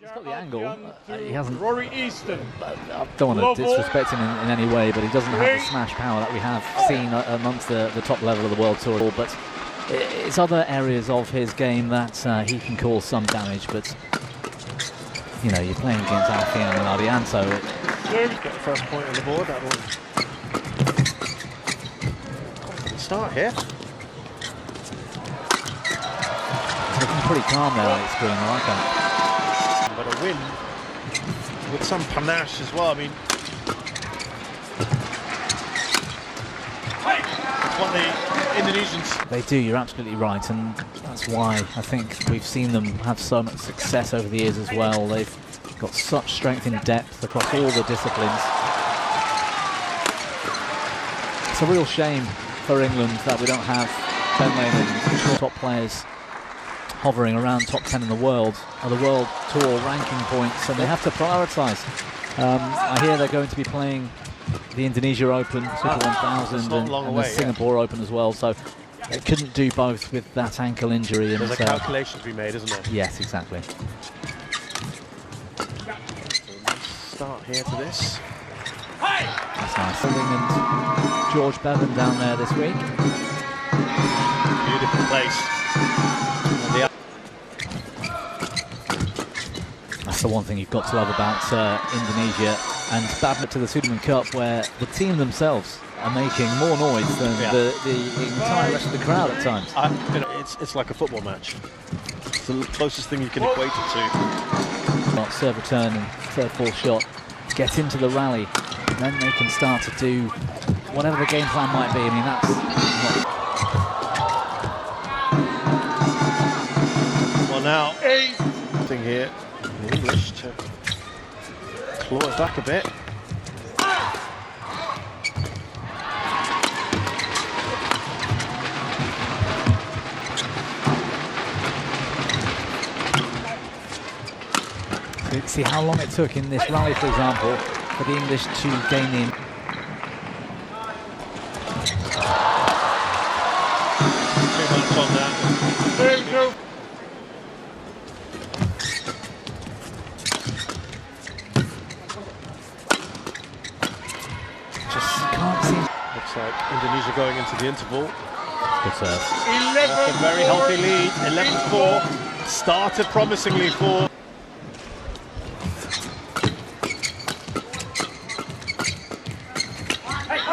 He's got the angle. He hasn't. EASTON. I don't want to disrespect him in any way, but he doesn't have the smash power that we have seen amongst the top level of the World Tour. But it's other areas of his game that he can cause some damage. But you know, you're playing against Alfian and Ardianto. Get the first point on the board. That will confident start here. Looking pretty calm there on the screen. I like that. But a win with some panache as well. I mean, it's what the Indonesians. They do, you're absolutely right, and that's why I think we've seen them have so much success over the years as well. They've got such strength in depth across all the disciplines. It's a real shame for England that we don't have Fenlane and top players hovering around top 10 in the world, or the World Tour ranking points, and they have to prioritise. I hear they're going to be playing the Indonesia Open, Super 1000, and the Singapore Open as well, so they couldn't do both with that ankle injury. There's a calculation to be made, isn't there? Yes, exactly. Start here to this. That's nice. And George Bevan down there this week. Beautiful place. That's the one thing you've got to love about Indonesia and badminton to the SUDIRMAN Cup, where the team themselves are making more noise than the entire rest of the crowd at times. You know, it's like a football match. It's the closest thing you can equate it to. Serve return and third fall shot, get into the rally, and then they can start to do whatever the game plan might be. I mean, that's not... Well, now thing here in English to claw it back a bit. See how long it took in this rally, for example, for the English to gain in. Too much on that. There you go. Just can't see. Looks like Indonesia going into the interval. Good serve. That's a very healthy lead. 11-4. Started promisingly for.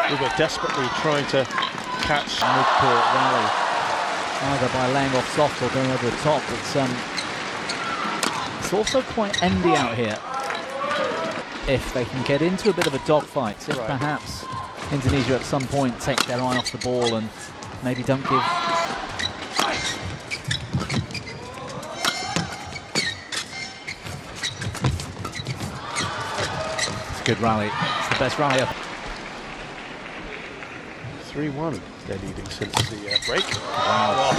We were desperately trying to catch mid-court rally, either by laying off soft or going over the top. It's also quite endy out here. If they can get into a bit of a dogfight, if perhaps Indonesia at some point take their eye off the ball and maybe don't give. It's a good rally. It's the best rally up. 3-1, they're leading since the break. Wow.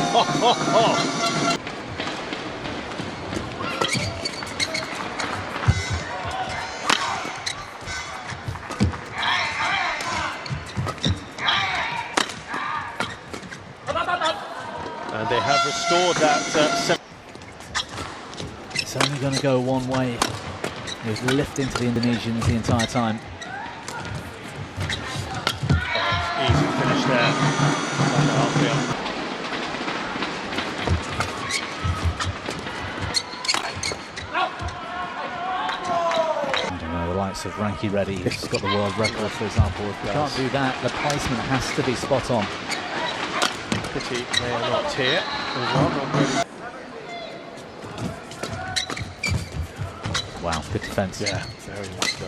And they have restored that. It's only going to go one way. He was lifting to the Indonesians the entire time. Easy finish there. FAJAR ALFIAN. The likes of Ranky Reddy, who's got the world record, for example. If we can't do that, the placement has to be spot on. Pity they are not here as well. Not ready. Wow, good defence. Yeah, very much so.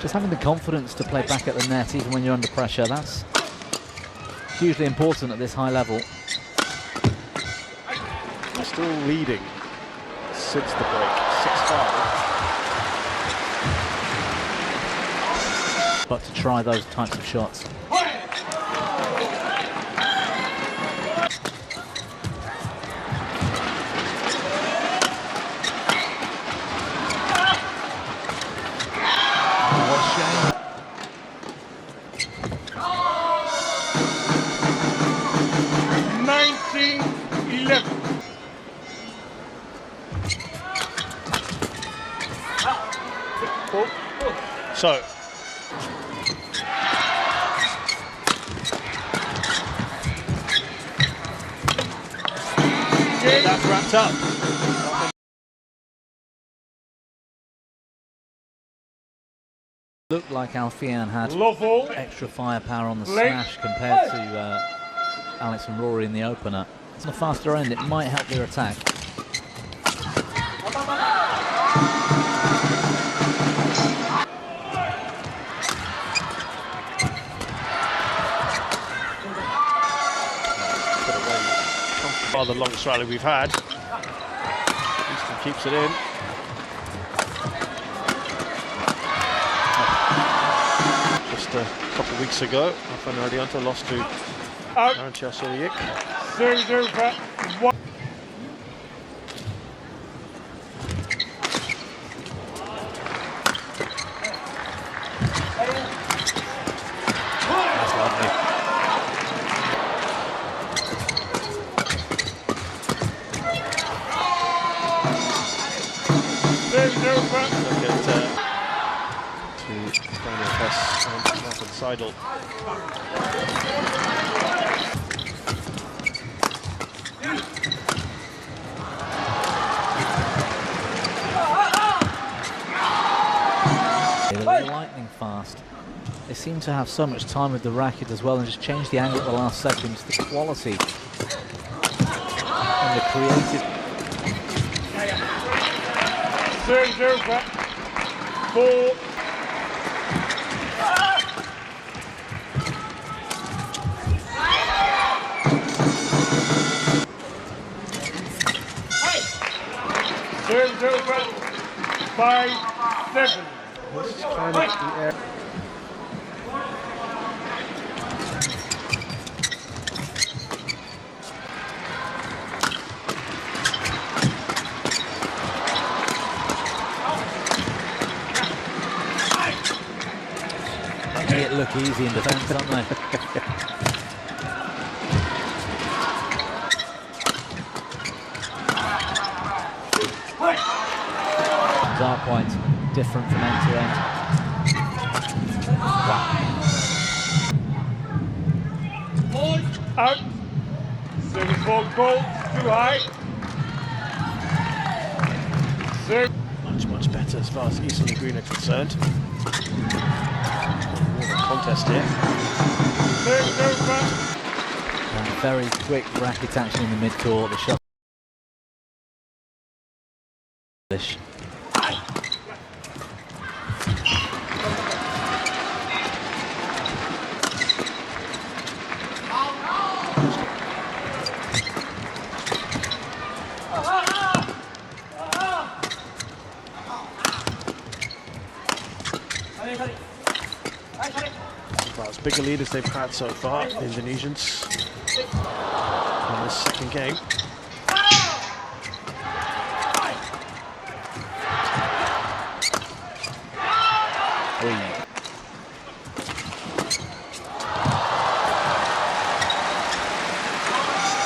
Just having the confidence to play back at the net even when you're under pressure, that's hugely important at this high level. Still leading since the break, 6-5. But to try those types of shots. What a shame. 19-11. toe. That's wrapped up. Looked like Alfian had Lovell. extra firepower on the smash compared to Alex and Rory in the opener. It's on the faster end, it might help their attack. The longest rally we've had. Easton keeps it in. Just a couple of weeks ago, M.RIAN Ardianto lost to Aaron. Serves over. One. That's lovely. Serves over. Look at to Daniel Hess and Nathan Seidel. They're lightning fast. They seem to have so much time with the racket as well and just change the angle at the last second. The quality and the creative. Serves over. 4. Serves over. 5-7. This is kind of the air. Making it look easy in defence, aren't they? Are quite different from end to end. Wow. Out. Service ball goal. Too high. Serve. Much better as far as Easton and Green are concerned. More of a contest here. Serves over. Very quick racket action in the mid-court. The shot. About as big a lead as they've had so far, the Indonesians, in this second game.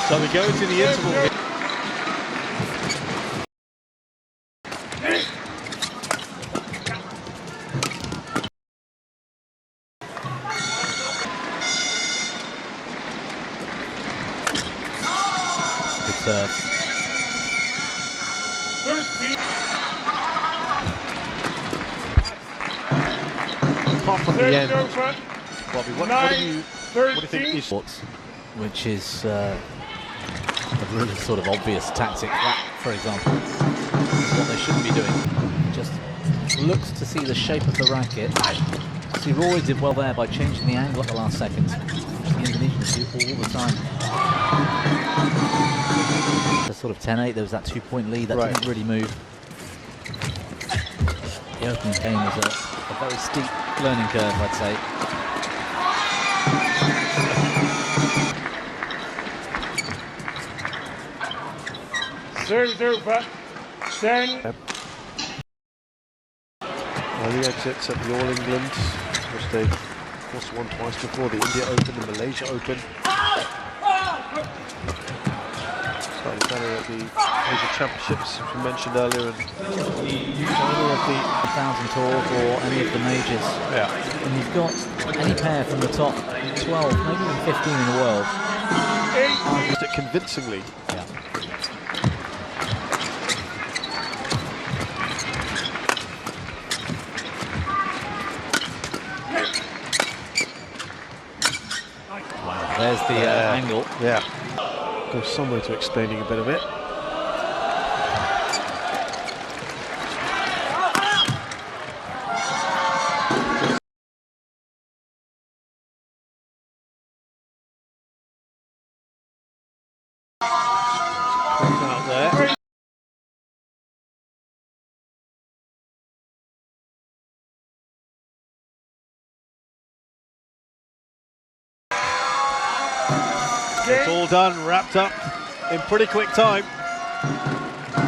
So we go into the interval here. Good serve. Apart from the end, Bobby, what do you think is... Which is a really sort of obvious tactic. That, for example, is what they shouldn't be doing. Just looks to see the shape of the racket. See, Rory did well there by changing the angle at the last second, which the Indonesians do all the time. The sort of 10-8, there was that 2-point lead that didn't really move. The opening game was a very steep learning curve, I'd say. Serves over. 10. Early exits at the All England, which they of course won twice before, the India Open and Malaysia Open. So slightly better at the Asia Championships, as we mentioned earlier, and final of the 1,000 tours or any of the majors. yeah. And you've got any pair from the top 12, maybe even 15 in the world. Used it convincingly. Yeah. Wow, there's the angle. Yeah. Goes somewhere to explaining a bit of it. Out there. It's all done, wrapped up in pretty quick time. The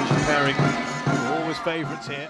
Asian pairing, always favourites here.